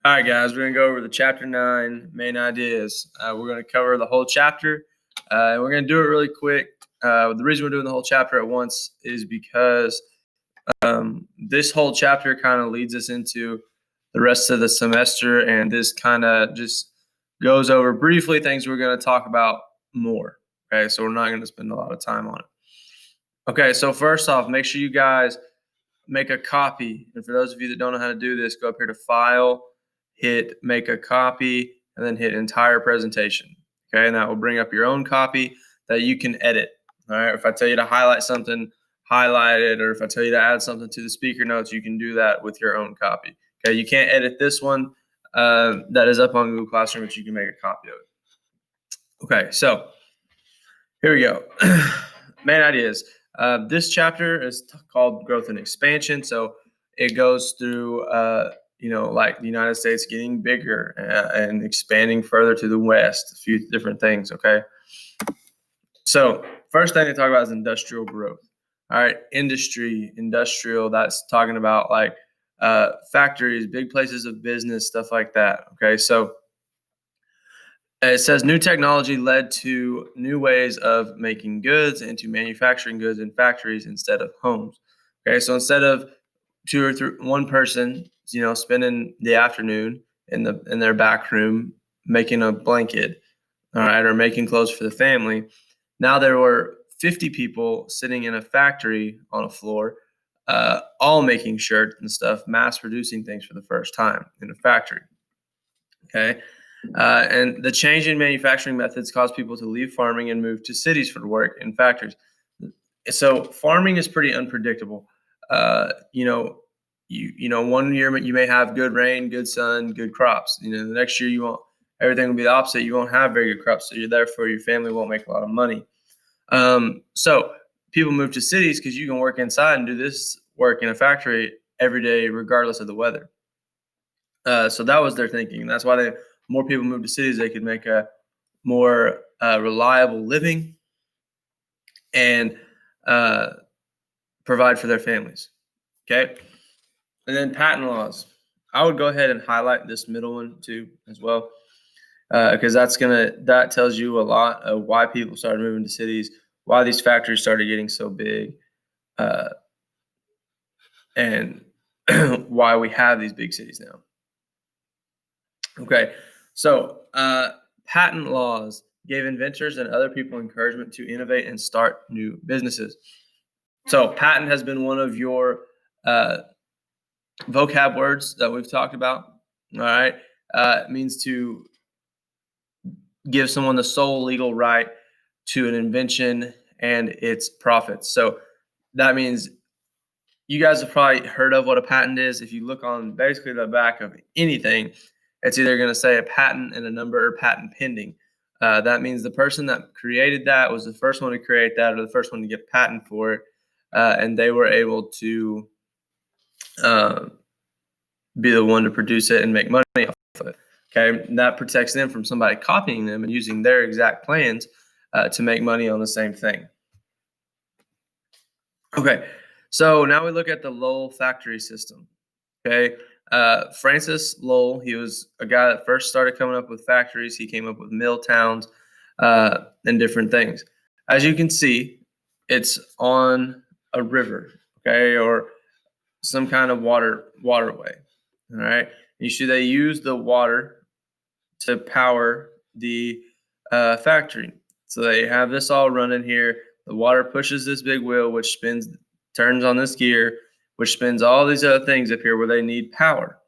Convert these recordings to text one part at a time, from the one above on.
All right, guys, we're going to go over the chapter 9 main ideas. We're going to cover the whole chapter, and we're going to do it really quick. The reason we're doing the whole chapter at once is because this whole chapter kind of leads us into the rest of the semester, and this kind of just goes over briefly things we're going to talk about more. Okay, so we're not going to spend a lot of time on it. Okay, so first off, make sure you guys make a copy. And for those of you that don't know how to do this, go up here to File, hit Make a Copy, and then hit Entire Presentation. Okay, and that will bring up your own copy that you can edit. All right, if I tell you to highlight something, highlight it, or if I tell you to add something to the speaker notes, you can do that with your own copy. Okay, you can't edit this one that is up on Google Classroom, but you can make a copy of it. Okay, so here we go. Main ideas. This chapter is called Growth and Expansion. So it goes through, like the United States getting bigger and expanding further to the west, a few different things, okay? So first thing to talk about is industrial growth. All right, industrial, that's talking about like factories, big places of business, stuff like that, okay? So it says new technology led to new ways of making goods and to manufacturing goods in factories instead of homes. Okay, so instead of one person, spending the afternoon in their back room making a blanket, all right, or making clothes for the family, now there were 50 people sitting in a factory on a floor, all making shirts and stuff, mass producing things for the first time in a factory. Okay. And the change in manufacturing methods caused people to leave farming and move to cities for work in factories. So farming is pretty unpredictable. One year you may have good rain, good sun, good crops. The next year everything will be the opposite. You won't have very good crops, so therefore your family won't make a lot of money. So people move to cities because you can work inside and do this work in a factory every day, regardless of the weather. So that was their thinking. That's why more people moved to cities. They could make a more reliable living and provide for their families. Okay. And then patent laws. I would go ahead and highlight this middle one too as well, because that tells you a lot of why people started moving to cities, why these factories started getting so big, and why we have these big cities now. Okay, so patent laws gave inventors and other people encouragement to innovate and start new businesses. So patent has been one of your vocab words that we've talked about. All right, it means to give someone the sole legal right to an invention and its profits. So that means you guys have probably heard of what a patent is. If you look on basically the back of anything, it's either going to say a patent and a number or patent pending. That means the person that created that was the first one to create that or the first one to get a patent for it, and they were able to be the one to produce it and make money off of it. Okay, and that protects them from somebody copying them and using their exact plans to make money on the same thing. Okay, so now we look at the Lowell factory system. Okay, Francis Lowell, he was a guy that first started coming up with factories. He came up with mill towns and different things. As you can see, it's on a river, okay, or some kind of waterway. All right, you see they use the water to power the factory. So they have this all running here. The water pushes this big wheel, which turns on this gear, which spins all these other things up here where they need power.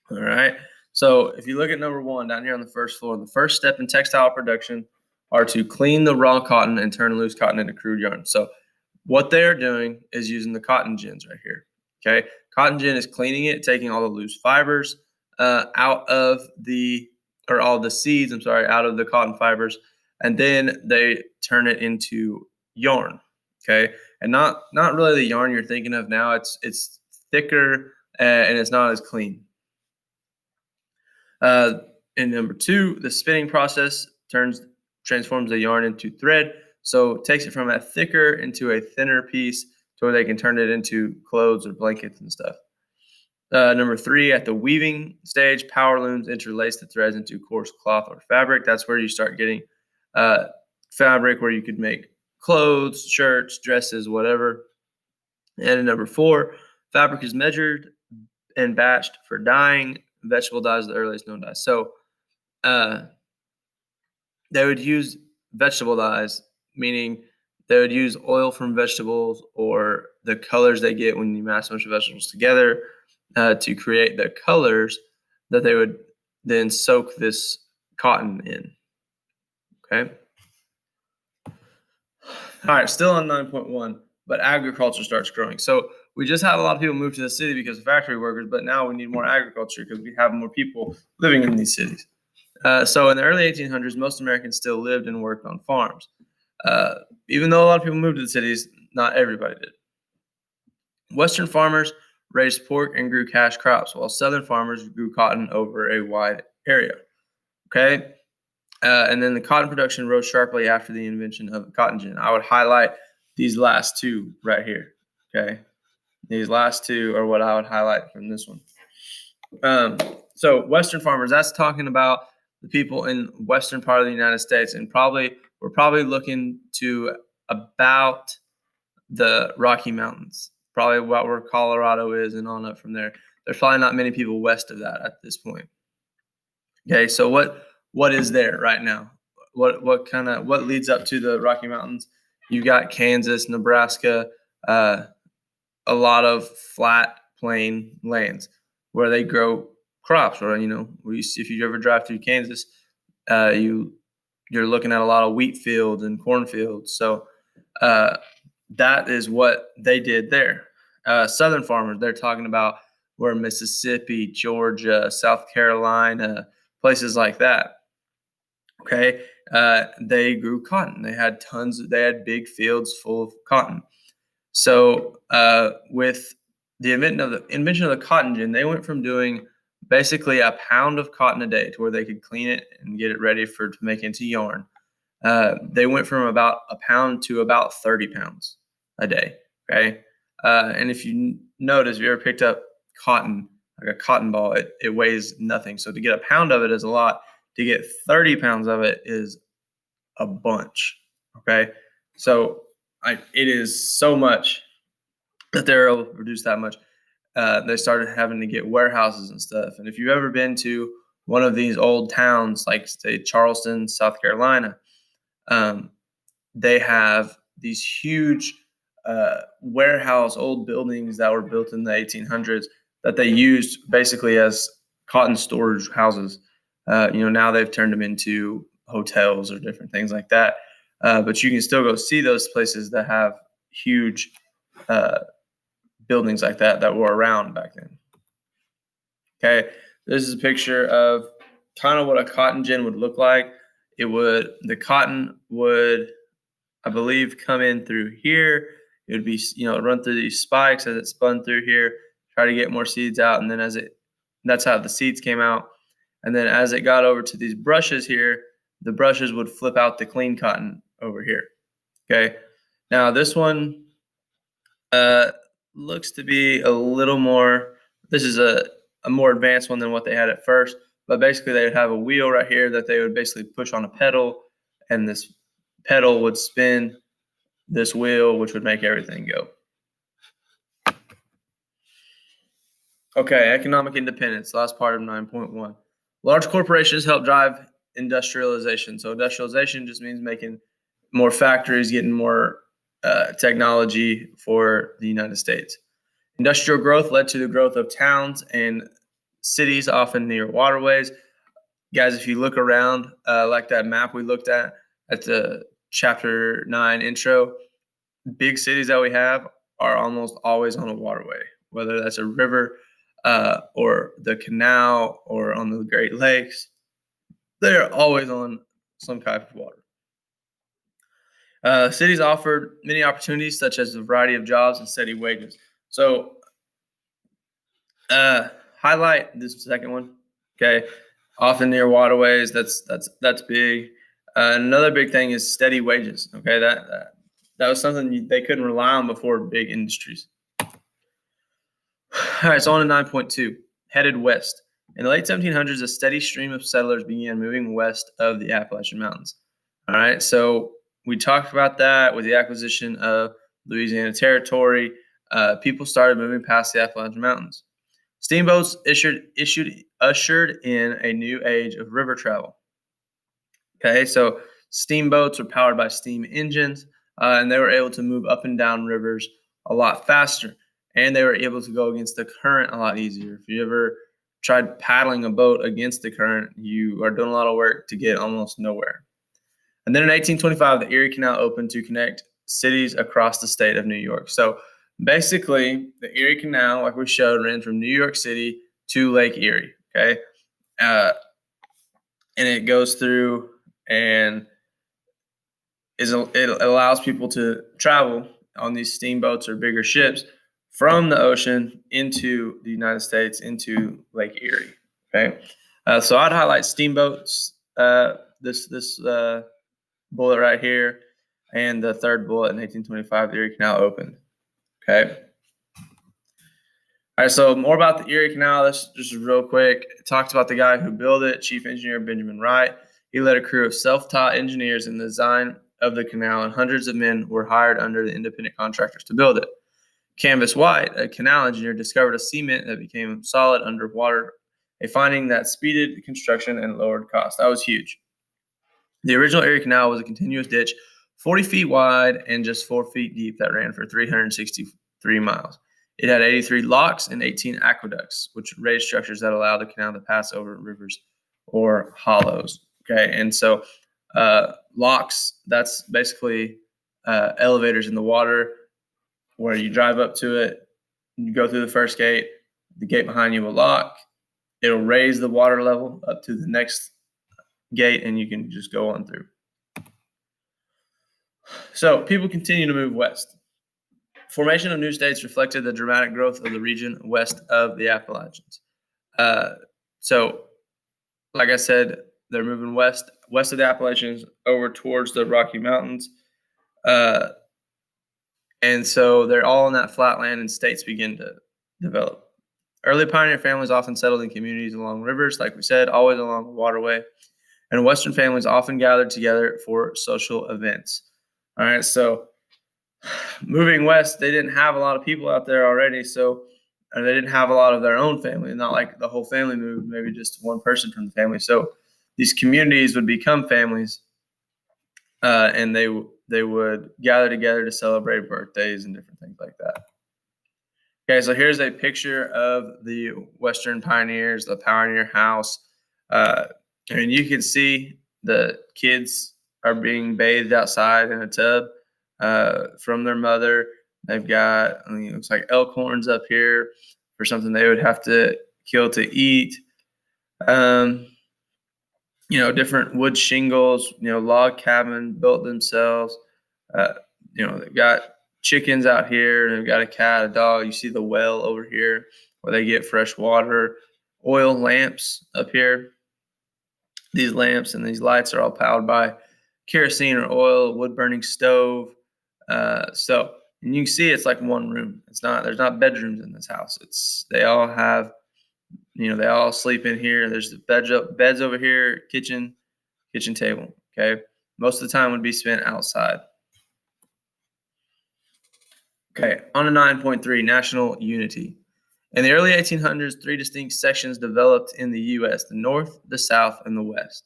All right. So if you look at number 1 down here on the first floor, the first step in textile production are to clean the raw cotton and turn loose cotton into crude yarn. So what they're doing is using the cotton gins right here. Okay. Cotton gin is cleaning it, taking all the loose fibers out of all the seeds, out of the cotton fibers, and then they turn it into yarn. Okay. And not really the yarn you're thinking of now. It's thicker and it's not as clean. And number 2, the spinning process transforms the yarn into thread. So it takes it from a thicker into a thinner piece to where they can turn it into clothes or blankets and stuff. Number 3, at the weaving stage, power looms interlace the threads into coarse cloth or fabric. That's where you start getting fabric where you could make clothes, shirts, dresses, whatever. And in number 4, fabric is measured and batched for dyeing. Vegetable dye is the earliest known dye. So they would use vegetable dyes, meaning they would use oil from vegetables or the colors they get when you mash a bunch of vegetables together to create the colors that they would then soak this cotton in. Okay. All right, still on 9.1, but agriculture starts growing. So we just had a lot of people move to the city because of factory workers, but now we need more agriculture because we have more people living in these cities. So in the early 1800s, most Americans still lived and worked on farms. Even though a lot of people moved to the cities, not everybody did. Western farmers raised pork and grew cash crops, while Southern farmers grew cotton over a wide area. Okay. And then the cotton production rose sharply after the invention of the cotton gin. I would highlight these last two right here. Okay. These last two are what I would highlight from this one. So Western farmers, that's talking about the people in western part of the United States, and we're probably looking to about the Rocky Mountains, probably about where Colorado is and on up from there. There's probably not many people west of that at this point. Okay, so what is there right now? What leads up to the Rocky Mountains? You got Kansas, Nebraska, a lot of flat plain lands where they grow crops. Or if you ever drive through Kansas, you're looking at a lot of wheat fields and cornfields. So that is what they did there. Southern farmers, they're talking about where Mississippi, Georgia, South Carolina, places like that. Okay, they grew cotton. They had big fields full of cotton. So with the invention of the cotton gin, they went from doing basically a pound of cotton a day to where they could clean it and get it ready to make into yarn. They went from about a pound to about 30 pounds a day. Okay, and if you notice, if you ever picked up cotton, like a cotton ball, it weighs nothing. So to get a pound of it is a lot. To get 30 pounds of it is a bunch. Okay, so it is so much that they're able to produce that much. They started having to get warehouses and stuff. And if you've ever been to one of these old towns, like say Charleston, South Carolina, they have these huge warehouse, old buildings that were built in the 1800s that they used basically as cotton storage houses. Now they've turned them into hotels or different things like that. But you can still go see those places that have huge buildings like that were around back then. Okay, this is a picture of kind of what a cotton gin would look like. The cotton would, I believe, come in through here. It would be, run through these spikes as it spun through here, try to get more seeds out, and then that's how the seeds came out. And then as it got over to these brushes here, the brushes would flip out the clean cotton over here. Okay, now this one looks to be a little more, this is a more advanced one than what they had at first, but basically they would have a wheel right here that they would basically push on a pedal, and this pedal would spin this wheel, which would make everything go. Okay, economic independence, last part of 9.1. Large corporations help drive industrialization. So industrialization just means making more factories, getting more technology for the United States. Industrial growth led to the growth of towns and cities, often near waterways. Guys, if you look around, like that map we looked at the chapter 9 intro, big cities that we have are almost always on a waterway, whether that's a river or the canal or on the Great Lakes. They're always on some type of water. Cities offered many opportunities, such as a variety of jobs and steady wages. So highlight this second one. Okay, often near waterways. That's big. Another big thing is steady wages. Okay, that was something they couldn't rely on before big industries. All right, so on to 9.2, headed west. In the late 1700s, a steady stream of settlers began moving west of the Appalachian Mountains. All right, so we talked about that with the acquisition of Louisiana Territory. People started moving past the Appalachian Mountains. Steamboats ushered in a new age of river travel. Okay, so steamboats were powered by steam engines, and they were able to move up and down rivers a lot faster, and they were able to go against the current a lot easier. If you ever tried paddling a boat against the current, you are doing a lot of work to get almost nowhere. And then in 1825, the Erie Canal opened to connect cities across the state of New York. So basically, the Erie Canal, like we showed, ran from New York City to Lake Erie. Okay, and it goes through and it allows people to travel on these steamboats or bigger ships from the ocean into the United States, into Lake Erie. Okay, so I'd highlight steamboats. This bullet right here, and the third bullet in 1825, the Erie Canal opened. Okay. All right, so more about the Erie Canal. This just real quick. It talks about the guy who built it, Chief Engineer Benjamin Wright. He led a crew of self-taught engineers in the design of the canal, and hundreds of men were hired under the independent contractors to build it. Canvas White, a canal engineer, discovered a cement that became solid underwater, a finding that speeded construction and lowered costs. That was huge. The original Erie Canal was a continuous ditch 40 feet wide and just 4 feet deep that ran for 363 miles. It had 83 locks and 18 aqueducts, which raised structures that allowed the canal to pass over rivers or hollows. Okay, and so locks, that's basically elevators in the water where you drive up to it, you go through the first gate, the gate behind you will lock, it'll raise the water level up to the next gate, and you can just go on through. So people continue to move west. Formation of new states reflected the dramatic growth of the region west of the Appalachians. So, like I said, they're moving west of the Appalachians over towards the Rocky Mountains. And so they're all in that flat land, and states begin to develop. Early pioneer families often settled in communities along rivers, like we said, always along a waterway. And Western families often gathered together for social events. All right, so moving west, they didn't have a lot of people out there already, so they didn't have a lot of their own family. Not like the whole family moved, maybe just one person from the family. So these communities would become families, and they would gather together to celebrate birthdays and different things like that. Okay, so here's a picture of the Western pioneers, the pioneer house. And you can see the kids are being bathed outside in a tub from their mother. They've got, it looks like elk horns up here for something they would have to kill to eat. Different wood shingles, log cabin built themselves. They've got chickens out here. They've got a cat, a dog. You see the well over here where they get fresh water. Oil lamps up here. These lamps and these lights are all powered by kerosene or oil, wood burning stove. And you can see it's like one room. There's not bedrooms in this house. They all have, they all sleep in here. There's the beds over here, kitchen table. Okay. Most of the time would be spent outside. Okay. On to 9.3, national unity. In the early 1800s, 3 distinct sections developed in the U.S., the North, the South, and the West.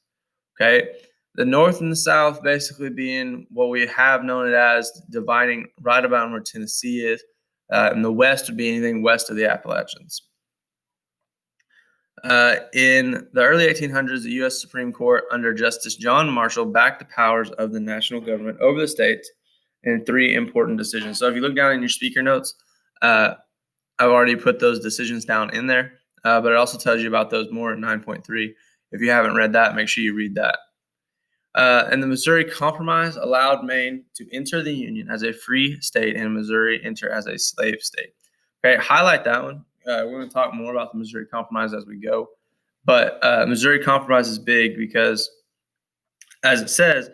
Okay. The North and the South basically being what we have known it as, dividing right about where Tennessee is. And the West would be anything west of the Appalachians. In the early 1800s, the U.S. Supreme Court, under Justice John Marshall, backed the powers of the national government over the states in 3 important decisions. So if you look down in your speaker notes, I've already put those decisions down in there, but it also tells you about those more in 9.3. If you haven't read that, make sure you read that. And the Missouri Compromise allowed Maine to enter the Union as a free state and Missouri enter as a slave state. Okay, highlight that one. We're going to talk more about the Missouri Compromise as we go. But Missouri Compromise is big because, as it says,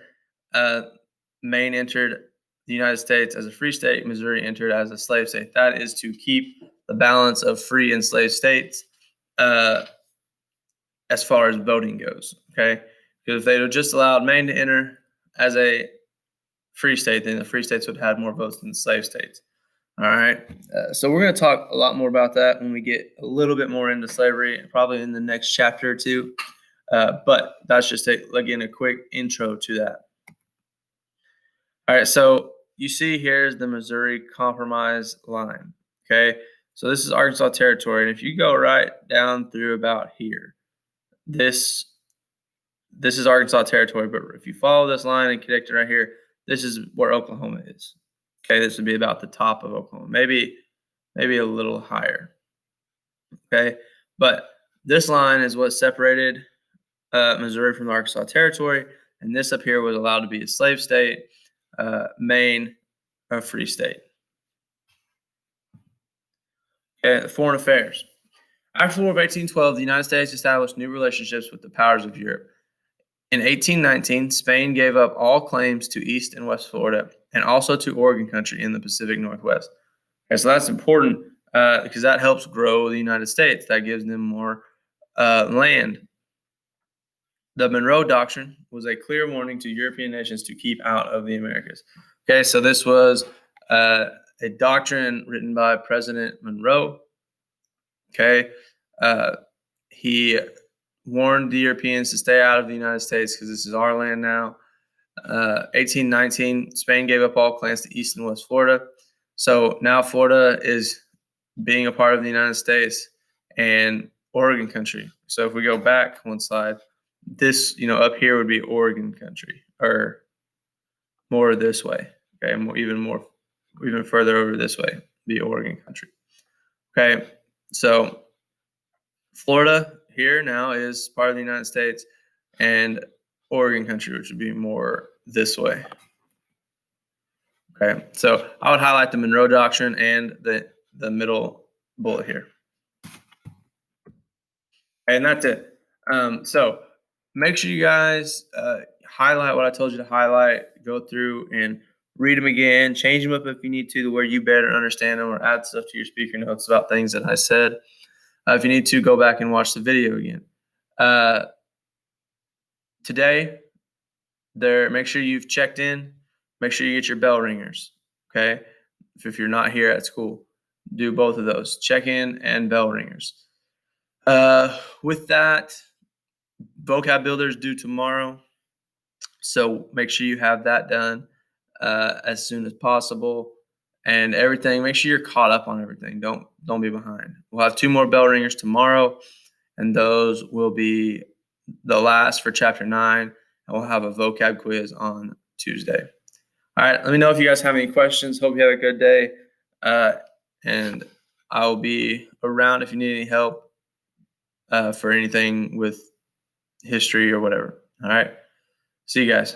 Maine entered the United States as a free state, Missouri entered as a slave state. That is to keep the balance of free and slave states as far as voting goes. Okay, because if they had just allowed Maine to enter as a free state, then the free states would have more votes than the slave states. All right, so we're going to talk a lot more about that when we get a little bit more into slavery, probably in the next chapter or two. But that's just again a quick intro to that. All right, so you see here's the Missouri Compromise line. Okay, so this is Arkansas Territory, and if you go right down through about here, this is Arkansas Territory. But if you follow this line and connect it right here, this is where Oklahoma is. Okay, this would be about the top of Oklahoma, maybe a little higher. Okay, but this line is what separated Missouri from the Arkansas Territory, and this up here was allowed to be a slave state, Maine a free state. Okay, foreign affairs. After the War of 1812, the United States established new relationships with the powers of Europe. In 1819, Spain gave up all claims to East and West Florida and also to Oregon country in the Pacific Northwest. Okay, so that's important because that helps grow the United States. That gives them more land. The Monroe Doctrine was a clear warning to European nations to keep out of the Americas. Okay, so this was a doctrine written by President Monroe. Okay, he warned the Europeans to stay out of the United States because this is our land now. 1819, Spain gave up all claims to East and West Florida. So now Florida is being a part of the United States and Oregon country. So if we go back one slide, this, up here would be Oregon country, or more this way. Okay, even further over this way, be Oregon country. Okay, so Florida here now is part of the United States, and Oregon country, which would be more this way. Okay, so I would highlight the Monroe Doctrine and the middle bullet here. And that's it. So make sure you guys highlight what I told you to highlight, go through and read them again, change them up if you need to where you better understand them, or add stuff to your speaker notes about things that I said. If you need to, go back and watch the video again. Today, make sure you've checked in. Make sure you get your bell ringers, okay? If you're not here at school, do both of those, check in and bell ringers. With that, vocab builder is due tomorrow, so make sure you have that done as soon as possible. And everything, make sure you're caught up on everything. Don't be behind. We'll have 2 more bell ringers tomorrow, and those will be the last for chapter 9, and we'll have a vocab quiz on Tuesday. All right, let me know if you guys have any questions. Hope you have a good day, and I will be around if you need any help for anything with history or whatever. All right, see you guys.